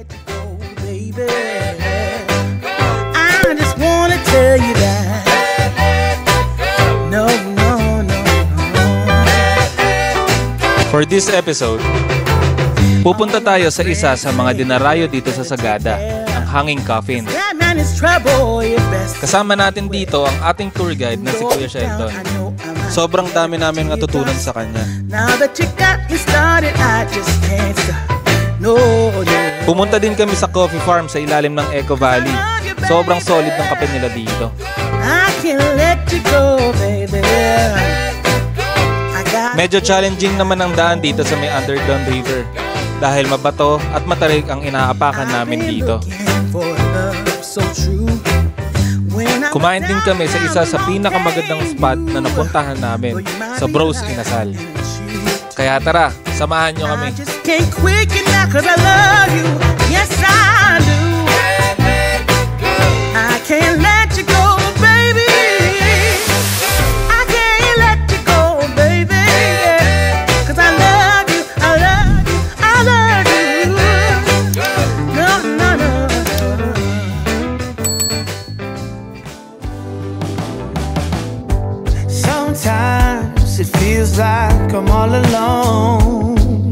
let you go, baby. I just wanna tell you that. No, no, no, no. For this episode, pupunta tayo sa isa sa mga dinarayo dito sa Sagada, ang Hanging Coffin. Kasama natin dito ang ating tour guide na si Kuya Shelton. Sobrang dami namin natutunan sa kanya. Pumunta din kami sa coffee farm sa ilalim ng Eco Valley. Sobrang solid ng kape nila dito. Medyo challenging naman ang daan dito sa may Underground River dahil mabato at matarik ang inaapakan namin dito. Kumain din kami sa isa sa pinakamagandang spot na napuntahan namin, sa Bros Inasal. Kaya tara, samahan nyo kami. Sometimes it feels like I'm all alone.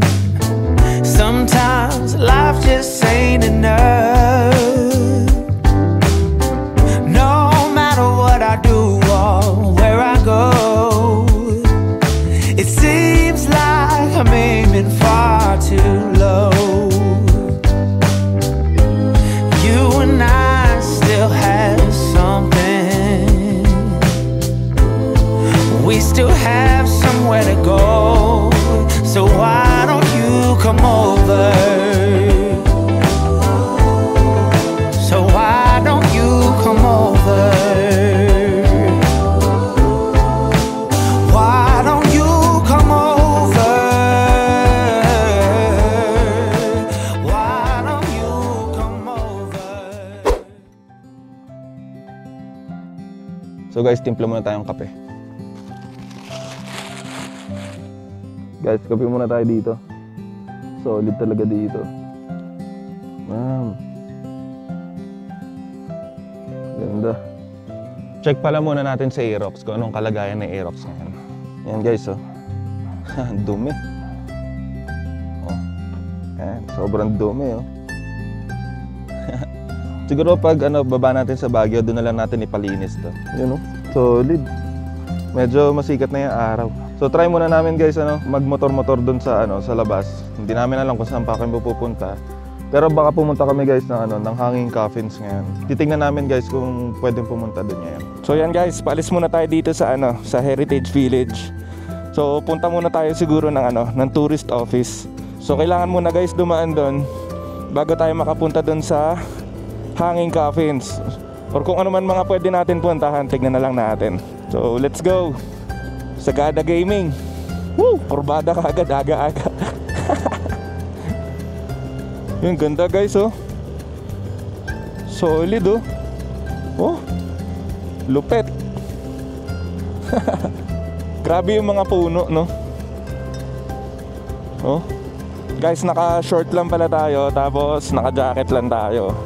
Sometimes life just ain't enough. No matter what I do or where I go, it seems like I'm aiming far too low. You and I still have something. We still have somewhere to go, so why don't you come over? So why don't you come over? Why don't you come over? Why don't you come over? So guys, timpla muna tayong kape. Guys, kape muna tayo dito. Solid talaga dito. Ganda. Check pala muna natin sa Aerox kung anong kalagayan ng Aerox ngayon. Yan guys, oh. Dumi. Oh. Yan, sobrang dumi, oh. Siguro pag baba natin sa Baguio, doon na lang natin ipalinis to. Yun, oh. Solid. Medyo masikat na yung araw. So try muna namin guys magmotor-motor doon sa sa labas. Hindi namin alam kung saan pa kami pupunta. Pero baka pumunta kami guys ng Hanging Coffins ngayon. Titingnan namin guys kung pwedeng pumunta doon ngayon. So yan guys, paalis muna tayo dito sa sa Heritage Village. So punta muna tayo siguro ng tourist office. So kailangan muna guys dumaan doon bago tayo makapunta doon sa Hanging Coffins. Or kung ano man mga pwede natin puntahan, tignan na lang natin. So let's go. Sagada Gaming. Woo! Kurbada ka agad, aga-aga. Yung ganda guys, oh. Solid, oh. Oh. Lupet. Grabe yung mga puno, no? Oh. Guys, naka-short lang pala tayo, tapos naka-jacket lang tayo.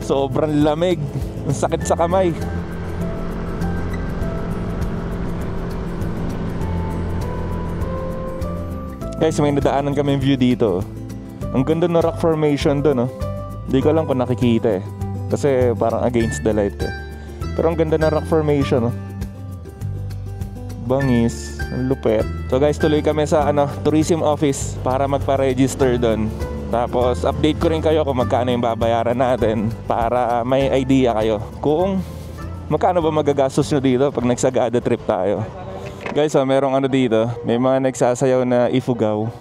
Sobrang lamig. Ang sakit sa kamay. Guys, may nadaanan kami view dito. Ang ganda ng rock formation doon, no? Hindi ko alam kung nakikita eh. Kasi parang against the light eh. Pero ang ganda ng rock formation, no? Bangis, ang lupet. So guys, tuloy kami sa tourism office para magpa-register doon. Tapos update ko rin kayo kung magkano yung babayaran natin para may idea kayo kung magkano ba magagastos nyo dito pag nagsagada trip tayo. Guys, merong dito. May mga nagsasayaw na ifugaw.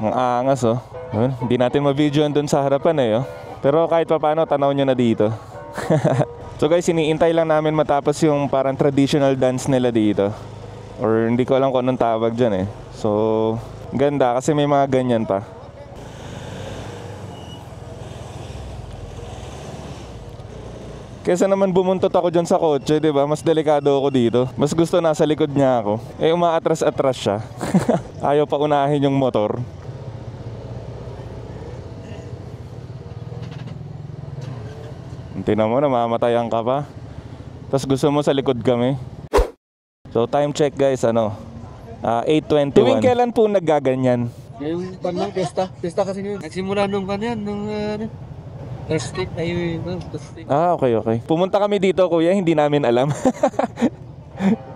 Ang angas, oh. Hindi natin ma-videoan doon sa harapan eh, oh. Pero kahit pa paano, tanaw nyo na dito. So guys, iniintay lang namin matapos yung parang traditional dance nila dito. Or hindi ko alam kung anong tawag dyan eh. So, ganda kasi may mga ganyan pa. Kesa naman bumuntot ako dyan sa kotse, diba? Mas delikado ako dito. Mas gusto nasa likod niya ako. Eh, umaatras-atras siya. Ayaw pa unahin yung motor. Tingnan mo, namamatayan ka pa. Tapos gusto mo sa likod kami. So time check guys, 8:21. Tuwing kailan po naggaganyan? Yung panang pesta kasi yun. Nagsimula nung Thursday. Okay. Pumunta kami dito kuya, hindi namin alam.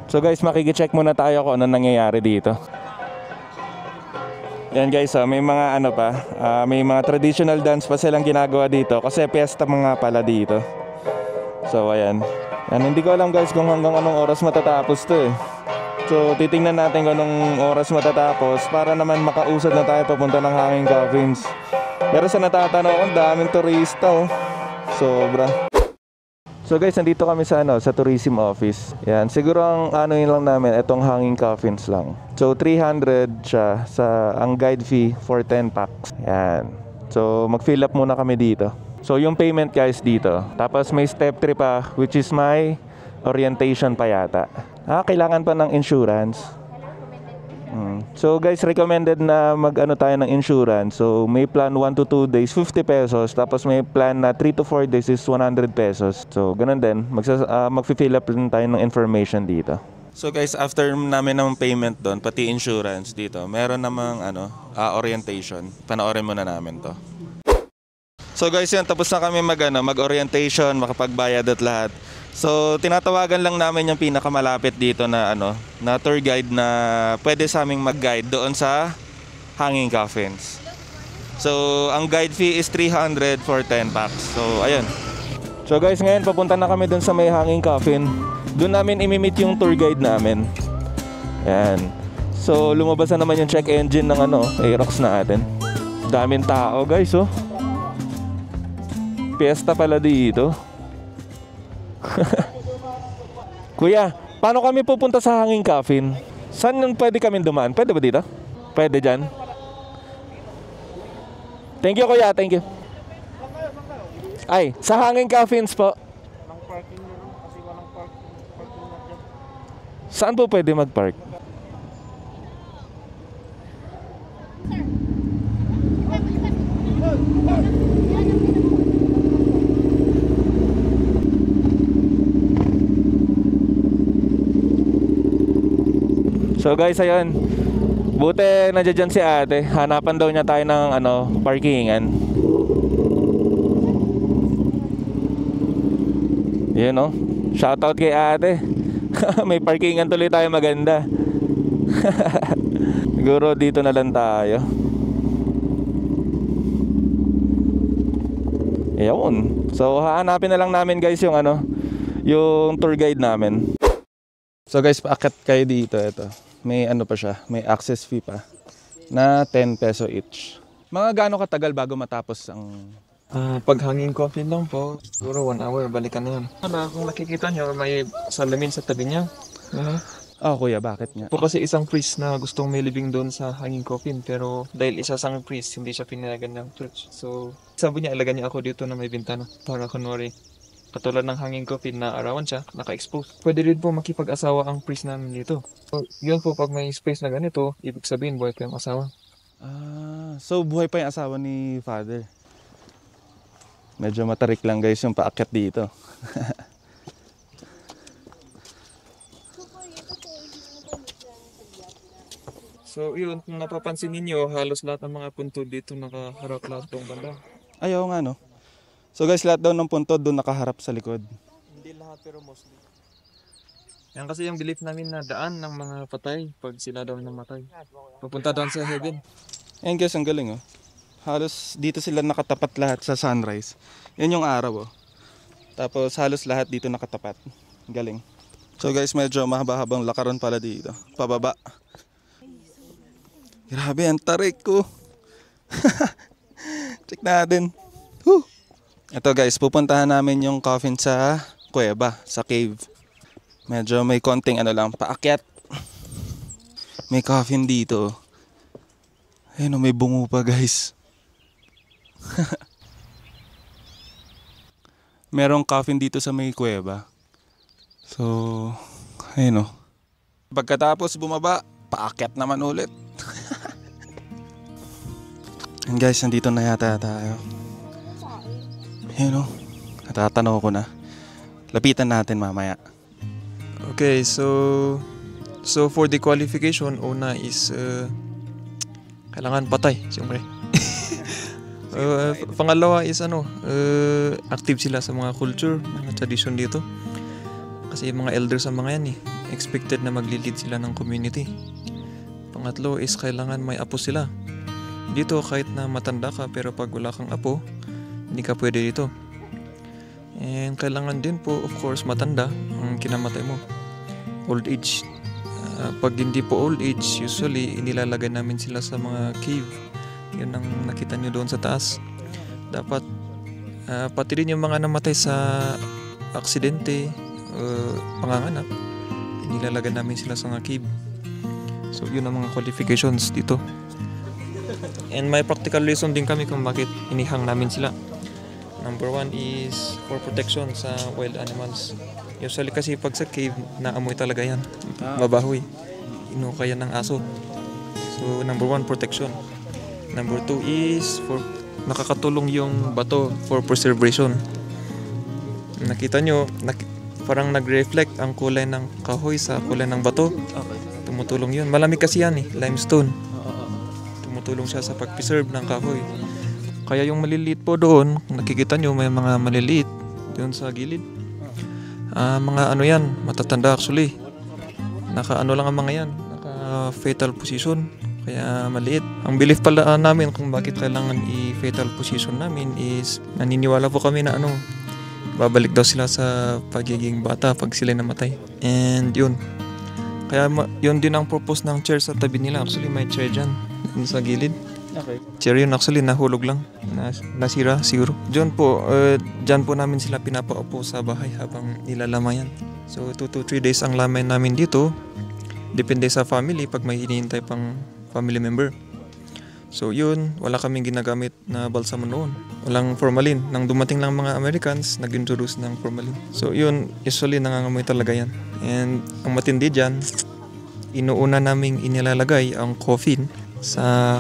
So guys, makikicheck muna tayo kung ano nangyayari dito. Yan guys, may mga may mga traditional dance pa silang ginagawa dito kasi piyesta mga pala dito. So ayan. Hindi ko alam guys kung hanggang anong oras matatapos to eh. So titingnan natin kung anong oras matatapos para naman makausad na tayo papunta ng Hanging Coffins. Pero sa natatanaw ko, daming turista oh. Sobra. So guys, nandito kami sa tourism office. Yan, siguro ang yun lang namin, itong Hanging Coffins lang. So 300 siya ang guide fee for 10 packs. Yan. So mag-fill up muna kami dito. So yung payment guys dito. Tapos may step 3 pa which is my orientation pa yata. Kailangan pa ng insurance. So guys, recommended na tayo ng insurance. So may plan 1 to 2 days 50 pesos. Tapos may plan na 3 to 4 days is 100 pesos. So ganun din, mag-fill up din tayo ng information dito. So guys, after namin ng payment doon, pati insurance dito, meron namang orientation. Panoorin muna namin to. So guys, yan, tapos na kami mag-orientation, makapagbayad at lahat. So tinatawagan lang namin yung pinakamalapit dito na na tour guide na pwede sa aming mag-guide doon sa Hanging Coffins. So ang guide fee is 300 for 10 packs. So ayun. So guys, ngayon papunta na kami doon sa may Hanging Coffin. Doon namin imi-meet yung tour guide namin. Yan. So lumabas na naman yung check engine ng Aerox natin. Daming tao guys oh. Fiesta pala dito. Kuya, paano kami pupunta sa Hanging Coffin? Saan pwede kami dumaan? Pwede ba dito? Pwede dyan? Thank you kuya, thank you. Ay, sa Hanging Coffins po. Saan po pwede mag-park? So guys, ayun. Buti nandiyan si ate. Hanapan daw niya tayo ng parkingan. Yun oh. Shoutout kay ate. May parkingan tuloy tayo maganda. Siguro dito na lang tayo. Ayun. So hahanapin na lang namin guys yung yung tour guide namin. So guys, paakyat kayo dito. Ito. May pa siya, may access fee pa na 10 peso each. Mga gaano katagal bago matapos ang Pag Hanging Coffin lang po, siguro 1 hour, balikan na yan. Kung nakikita nyo, may salamin sa tabi niya. Kuya, bakit nga? Po kasi isang priest na gustong may living doon sa Hanging Coffin, pero dahil isa sang priest, hindi siya pinayagan ng church. So, sabi niya, alaga niya ako dito na may bintana para kunwari. Katulad ng Hanging Coffin na arawan siya, naka-expose. Pwede rin po makipag-asawa ang priest namin dito. So, yun po, pag may space na ganito, ibig sabihin, buhay pa yung asawa. So buhay pa yung asawa ni Father. Medyo matarik lang guys yung paakyat dito. So, yun, kung napapansin ninyo, halos lahat ng mga puntod dito nakaharap lahat tong banda. Ayaw nga no. So guys, lahat daw ng puntod doon nakaharap sa likod. Hindi lahat pero mostly. Yan kasi yung belief namin na daan ng mga patay pag sila daw namatay. Papunta doon sa heaven. Ayan guys, ang galing oh. Halos dito sila nakatapat lahat sa sunrise. Yan yung araw oh. Tapos halos lahat dito nakatapat. Galing. So guys, medyo mahaba-habang lakaron pala dito. Pababa. Grabe, ang tarik ko. Check natin. Whew. Ito guys, pupuntahan namin yung coffin sa kuweba, sa cave. Medyo may konting lang, paakyat. May coffin dito. Ayun, may bungo pa guys. Merong coffin dito sa may kuweba. So, ayun oh. Pagkatapos bumaba, paakyat naman ulit. And guys, nandito na yata tayo. Ayun oh. Natatanaw ko na. Lapitan natin mamaya. Okay, so for the qualification, una is kailangan patay, siyempre. Pangalawa is active sila sa mga culture, mga tradition dito. Kasi mga elders ang mga yan expected na maglilid sila ng community. Pangatlo is kailangan may apo sila. Dito kahit na matanda ka pero pag wala kang apo, hindi ka pwede dito. And kailangan din po, of course, matanda ang kinamatay mo. Old age. Pag hindi po old age, usually inilalagay namin sila sa mga cave. Yun ang nakita nyo doon sa taas. Dapat pati rin yung mga namatay sa aksidente, panganganak, inilalagay namin sila sa mga cave. So yun ang mga qualifications dito. And may practical reason din kami kung bakit inihang namin sila. Number one is for protection sa wild animals. Usually kasi pag sa cave, naamoy talaga yan. Mabahoy. Inuka yan ng aso. So number one, protection. Number two is for nakakatulong yung bato for preservation. Nakita nyo, parang nag-reflect ang kulay ng kahoy sa kulay ng bato. Tumutulong yun. Malamig kasi yan limestone. Tumutulong siya sa pag-preserve ng kahoy. Kaya yung maliliit po doon, nakikita nyo may mga maliliit doon sa gilid. Mga yan, matatanda actually. Naka lang ang mga yan, naka-fetal position. Kaya maliit. Ang belief pala namin kung bakit kailangan i-fetal position namin is naniniwala po kami na babalik daw sila sa pagiging bata pag sila namatay. And yun. Kaya yun din ang purpose ng chair sa tabi nila. Actually may chair dyan sa gilid. Okay. Chair yun actually, nahulog lang. Nasira siguro. Dyan po namin sila pinapaupo sa bahay habang nilalamayan. So 2 to 3 days ang lamay namin dito. Depende sa family pag may hinihintay pang family member. So yun, wala kaming ginagamit na balsamo noon. Walang formalin. Nang dumating lang mga Americans, nag-introduce ng formalin. So yun, usually nangangamoy talaga yan. And ang matindi dyan, inuuna naming inilalagay ang coffin sa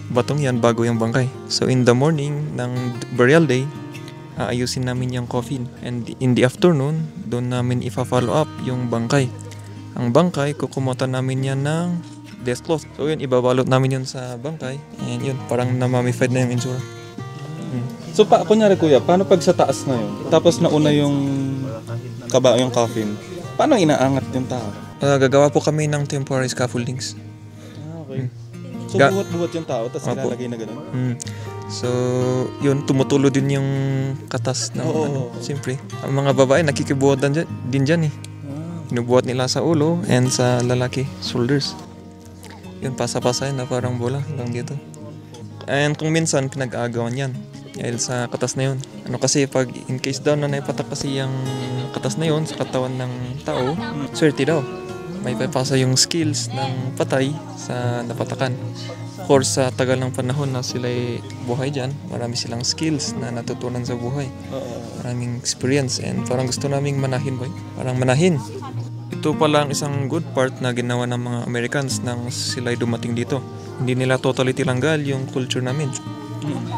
batong yan bago yung bangkay. So in the morning ng burial day, aayusin namin yung coffin. And in the afternoon, doon namin ifa-follow up yung bangkay. Ang bangkay, kukumutan namin yan ng death cloth. So yun, ibabalot namin yun sa bangkay. And yun, parang namamified na yung insura. So kunyari kuya, paano pag sa taas na yun? Tapos nauna yung yung coffin. Paano inaangat yung tao? Gagawa po kami ng temporary scaffoldings. Okay. So buhat-buhat yung tao, tapos ilalagay na gano'n? So yun, tumutulo din yung katas ng siyempre. Ang mga babae nakikibuhat din dyan Inubuhat nila sa ulo and sa lalaki, shoulders. Yun, pasa-pasa na parang bola hanggang dito. And kung minsan, pinag-aagawan yan. Dahil sa katas na yun. Kasi pag in case daw na naipatak kasi yung katas na yun sa katawan ng tao, swerte daw. May papasa yung skills ng patay sa napatakan. Of course, sa tagal ng panahon na sila buhay dyan, marami silang skills na natutunan sa buhay. Maraming experience and parang gusto naming manahin boy. Parang manahin. Ito pala ang isang good part na ginawa ng mga Americans nang sila'y dumating dito. Hindi nila totally tilanggal yung culture namin.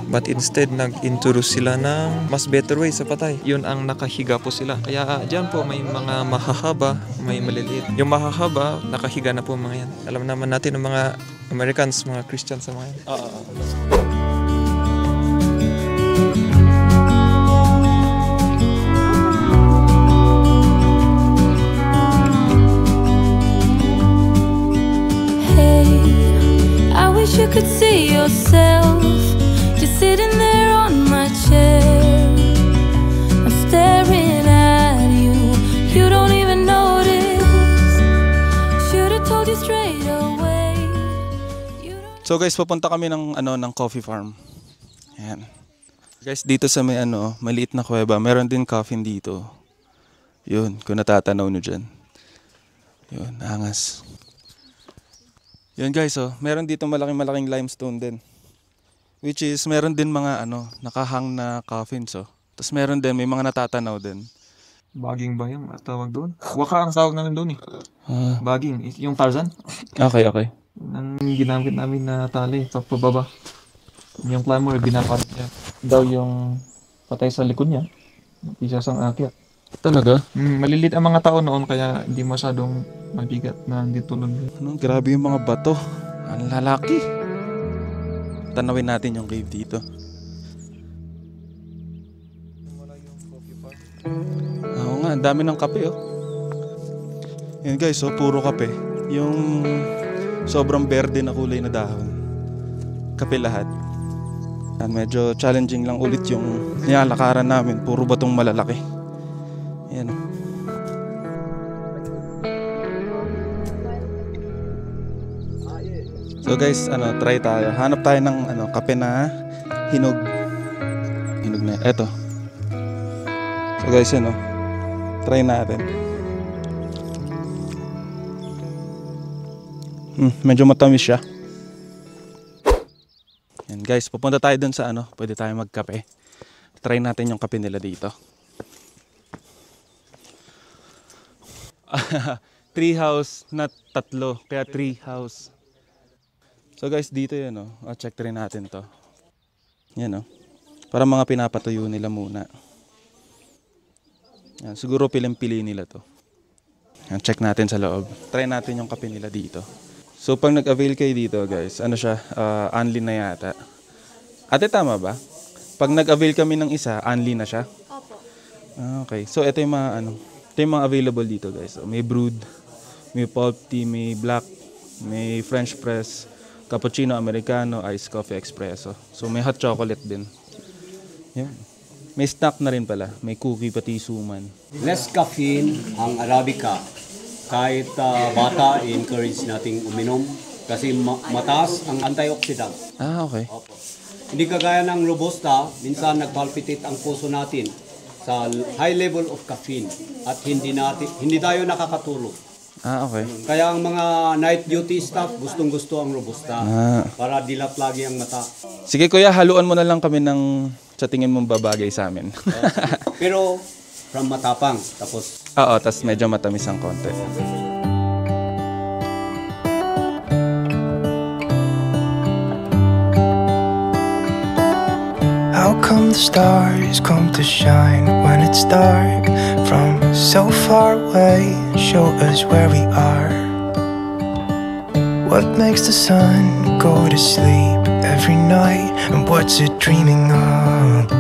But instead, nag-introduce sila ng mas better way sa patay. Yun ang nakahiga po sila. Kaya dyan po may mga mahahaba, may maliliit. Yung mahahaba, nakahiga na po mga yan. Alam naman natin ng mga Americans, mga Christians sa mga yan. Wish you could see yourself just sitting there on my chair. I'm staring at you, you don't even notice. Should've told you straight away. So guys, papunta kami ng coffee farm. Ayan. Guys, dito sa may maliit na kuweba, meron din coffin dito. Yun, kung natatanaw nyo dyan. Yun, angas. Yun guys, meron dito malaking limestone din. Which is, meron din mga nakahang na coffins. Tapos meron din, may mga natatanaw din. Baging ba yung tawag doon? Waka ang tawag namin doon Baging, yung Tarzan. Okay. Ang ginamit namin na tali, pababa. Yung climber, binaparap niya daw yung patay sa likod niya. Isa sang akyat. Talaga? Malilit ang mga tao noon kaya hindi masyadong mabigat na hindi tulad ngayon. Ano, grabe yung mga bato. Ang lalaki. Tanawin natin yung cave dito. Oo nga, ang dami ng kape oh. Yan guys, oh, puro kape. Yung sobrang berde na kulay na dahon. Kape lahat. Yan, medyo challenging lang ulit yung nilalakaran namin. Puro batong malalaki. Yan oh. So guys, try tayo. Hanap tayo ng kape na hinog. Hinog na. Eto. So guys, try natin. Medyo matamis siya. Yan guys, pupunta tayo dun sa pwede tayo magkape. Try natin yung kape nila dito. Tree house na 3, kaya tree house. So guys, dito yan check rin natin to. Yan para mga pinapatuyo nila muna. Yan, siguro piling-pili nila to. Yan, check natin sa loob. Try natin yung kape nila dito. So pag nag-avail kayo dito guys, siya, only na yata. Ate, tama ba? Pag nag-avail kami ng isa, only na siya? Opo. Okay, so ito yung mga ito yung mga available dito guys. So, may brewed, may pulp tea, may black, may French press, cappuccino, americano, iced coffee, espresso. So may hot chocolate din. Yan. May snack na rin pala. May cookie pati suman. Less caffeine ang Arabica. Kahit bata, i-encourage nating uminom kasi mataas ang antioxidant. Ah, okay. Opo. Hindi kagaya ng Robusta, minsan nagpalpitate ang puso natin sa high level of caffeine at hindi tayo nakakatulog. Ah, okay. Kaya ang mga night duty staff gustong-gusto ang Robusta para dilat lagi ang mata. Sige kuya, haluan mo na lang kami ng sa tingin mong babagay sa amin. Pero from matapang, tapos Oo, tas medyo matamis ang konti. How come the stars come to shine when it's dark from so far away? Show us where we are. What makes the sun go to sleep every night? And what's it dreaming of?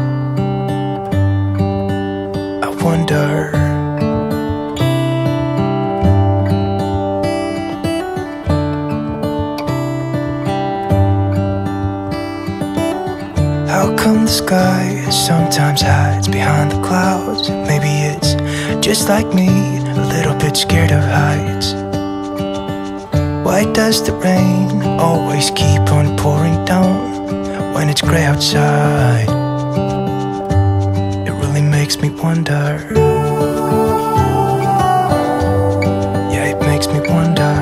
I wonder. How come the sky sometimes hides behind the clouds? Maybe it's just like me, a little bit scared of heights. Why does the rain always keep on pouring down when it's gray outside? It really makes me wonder. Yeah, it makes me wonder.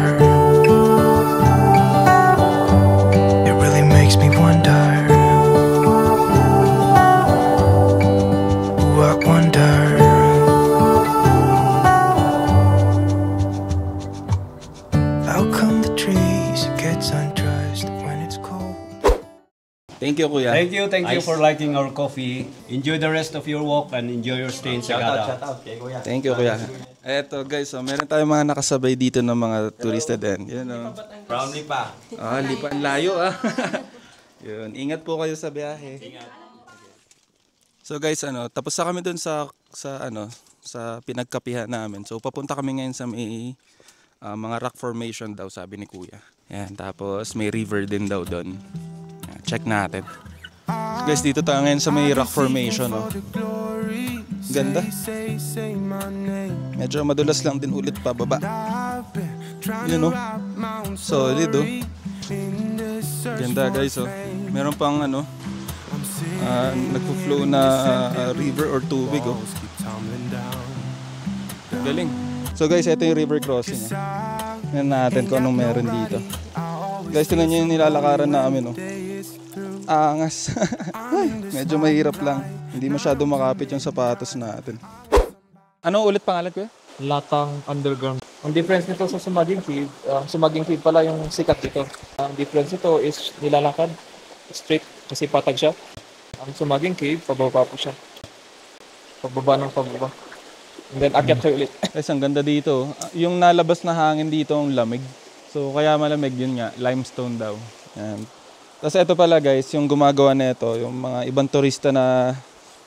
It really makes me wonder. I wonder. How come the trees get undressed when it's cold? Thank you kuya. thank you for liking our coffee. Enjoy the rest of your walk and enjoy your stay in Sagada. Thank you kuya. Eto guys, meron tayong mga nakasabay dito ng mga turista din. Yun Brown lipa. lipan layo Yun, ingat po kayo sa biyahe. So guys, tapos na kami dun sa pinagkapihan namin. So papunta kami ngayon sa may mga rock formation daw, sabi ni kuya. Yan, tapos may river din daw doon. Check natin. So guys, dito tayo ngayon sa may rock formation. Ganda. Medyo madulas lang din ulit pababa. Yun solid Ganda guys Meron pang nagpo-flow na river or tubig Galing. So guys, ito yung river crossing Tingnan natin kung anong meron dito. Guys, tingnan nyo yung nilalakaran namin Angas. Medyo mahirap lang. Hindi masyado makapit yung sapatos natin. Ano ulit pangalan ko Latang Underground. Ang difference nito sa Sumaging Cave, Sumaging Cave pala yung sikat dito. Ang difference nito is nilalakad straight kasi patag siya. Ang Sumaging Cave, pababa po siya. Pababa ng pababa. And then akyat kayo ulit. Guys, ang ganda dito. Yung nalabas na hangin dito, ang lamig. So, kaya malamig yun nga. Limestone daw. Yan. Tapos ito pala guys, yung gumagawa nito, yung mga ibang turista na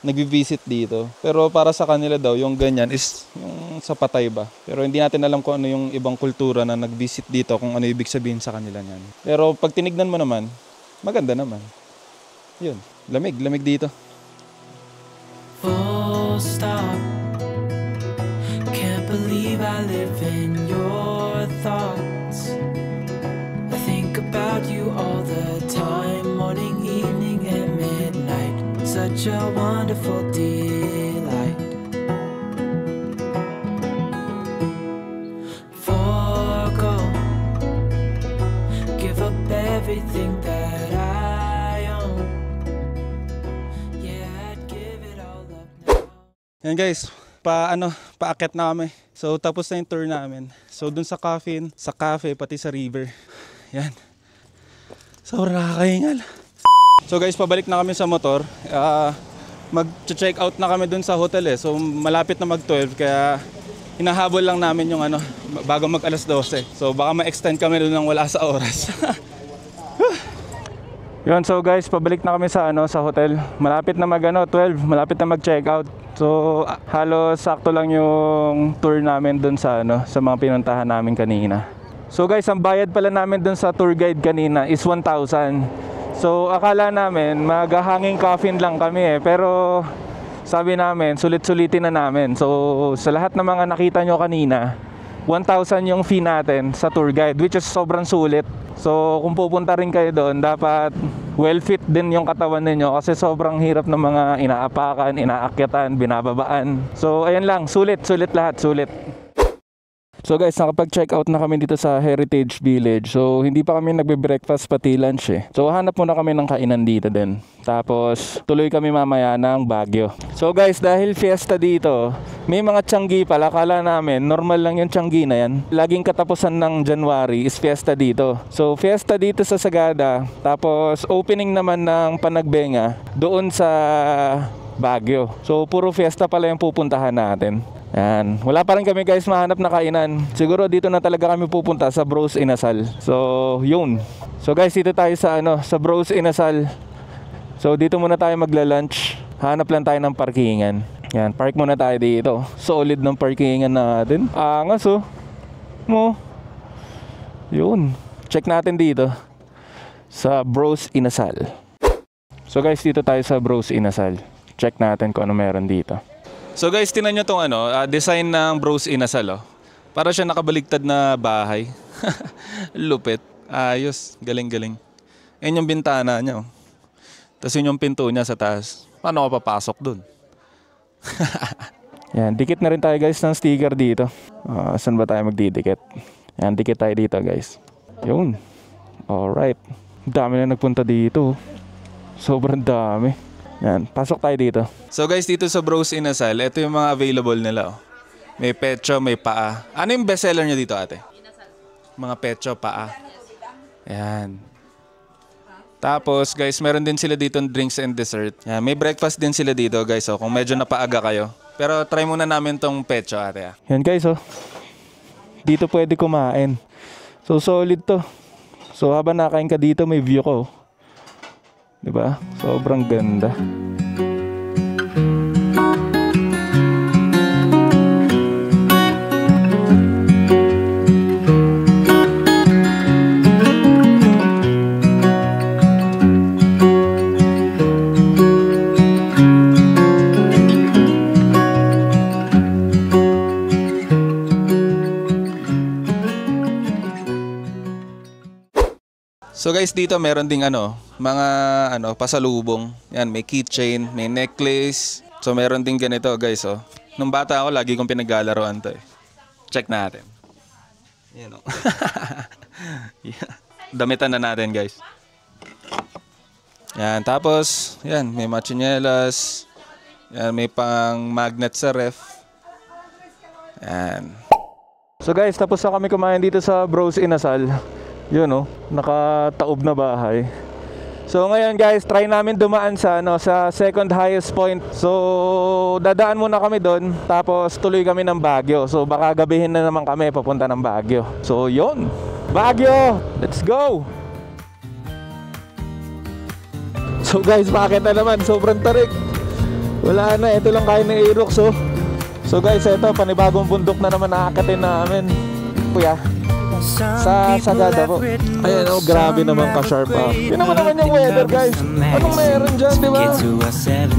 nagvi-visit dito. Pero para sa kanila daw, yung ganyan is yung sa patay ba. Pero hindi natin alam kung ano yung ibang kultura na nag-visit dito, kung ano ibig sabihin sa kanila niyan. Pero pag tinignan mo naman, maganda naman. Yun, lamig dito. Full stop. Can't believe I live in your thoughts. I think about you all the time, morning, evening, and midnight. Such a wonderful delight. Forgo, give up everything that I own. Yeah, I'd give it all up now. Yan guys, paakyat na kami. So tapos na yung tour namin. So dun sa coffin, sa cafe, pati sa river. Yan. Sobrang nakakahingal. So guys, pabalik na kami sa motor. Mag-check out na kami dun sa hotel eh. So malapit na mag-12 kaya hinahabol lang namin yung bago mag alas 12. So baka ma-extend kami dun nang wala sa oras. Yun, so guys, pabalik na kami sa hotel. Malapit na mag 12, malapit na mag-check out. So halos sakto lang yung tour namin dun sa mga pinuntahan namin kanina. So guys, ang bayad pala namin dun sa tour guide kanina is 1,000. So akala namin maghahanging coffin lang kami eh, pero sabi namin sulit-sulitin na namin. So sa lahat ng mga nakita nyo kanina, 1,000 yung fee natin sa tour guide, which is sobrang sulit. So kung pupunta rin kayo doon, dapat well fit din yung katawan ninyo kasi sobrang hirap ng mga inaapakan, inaakyatan, binababaan. So ayan lang, sulit lahat, sulit. So guys, nakapag-check out na kami dito sa Heritage Village. So hindi pa kami nagbe-breakfast pati lunch eh. So hanap muna kami ng kainan dito din. Tapos tuloy kami mamaya ng Baguio. So guys, dahil fiesta dito, may mga tianggi pala. Akala namin normal lang yung tianggi na yan. Laging katapusan ng January is fiesta dito. So fiesta dito sa Sagada. Tapos opening naman ng Panagbenga doon sa Baguio. So puro fiesta pala yung pupuntahan natin. Yan. Wala pa rin kami guys mahanap na kainan. Siguro dito na talaga kami pupunta sa Bros Inasal. So yun. So guys, dito tayo sa sa Bros Inasal. So dito muna tayo magla-lunch. Hanap lang tayo ng parkingan. Yan, park muna tayo dito. Solid ng parkingan natin. Angas oh. Yun. Check natin dito sa Bros Inasal. So guys, dito tayo sa Bros Inasal. Check natin kung ano meron dito. So guys, tinan nyo tong design ng Bros Inasal oh. Para siya nakabaligtad na bahay. Lupit. Ayos, galing-galing. Yan yung bintana niya oh. Tapos yun yung pinto niya sa taas. Paano ka papasok dun? Yan, dikit na rin tayo guys ng sticker dito. Saan ba tayo magdidikit? Yan, dikit tayo dito guys. Yun. Alright. Dami na nagpunta dito. Sobrang dami. Yan, pasok tayo dito. So guys, dito sa Bros Inasal, ito yung mga available nila oh. May pecho, may paa. Ano yung bestseller nyo dito ate? Mga pecho, paa. Yan. Tapos guys, meron din sila dito drinks and dessert. Yan, may breakfast din sila dito guys oh, kung medyo napaaga kayo. Pero try muna namin tong pecho ate ah. Yan guys oh. Dito pwede kumain. So solid to. So habang nakain ka dito, may view ko. Diba? Sobrang ganda. So guys, dito meron ding mga pasalubong. Yan, may keychain, may necklace. So meron ding ganito guys oh. Nung bata ako, lagi kong pinaglalaroan to eh. Check natin. Yan oh. Yeah. Damitan na natin guys. Yan, tapos yan, may machinelas. Yan, may pang magnet sa ref. Yan. So guys, tapos na kami kumain dito sa Bros Inasal. Yun oh, nakataob na bahay. So ngayon guys, try namin dumaan sa sa second highest point. So dadaan muna kami doon, tapos tuloy kami ng Baguio. So baka gabihin na naman kami papunta ng Baguio. So yon, Baguio, let's go. So guys, bakit na naman, sobrang tarik. Wala na, ito lang kaya ng Aerox. So guys, ito panibagong bundok na naman nakakatin namin. Kuya, sa Sagada po. Ayan, grabe naman ka-sharp. Yun naman yung weather guys. Anong meron dyan, di ba?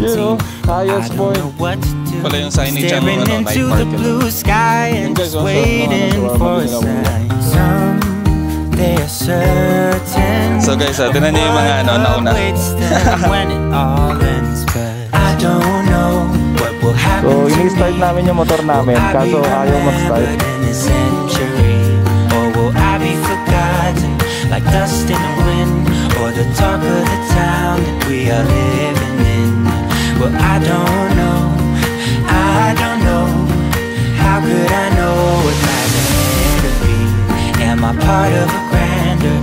Yun highest point. Pala yung signage dyan ng night park. Yung guys, so guys, tinan niyo yung mga nauna. So ini-start namin yung motor namin, kaso ayaw mag-start. Like dust in the wind, or the talk of the town that we are living in. Well, I don't know, how could I know what lies ahead of me? Am I part of a grander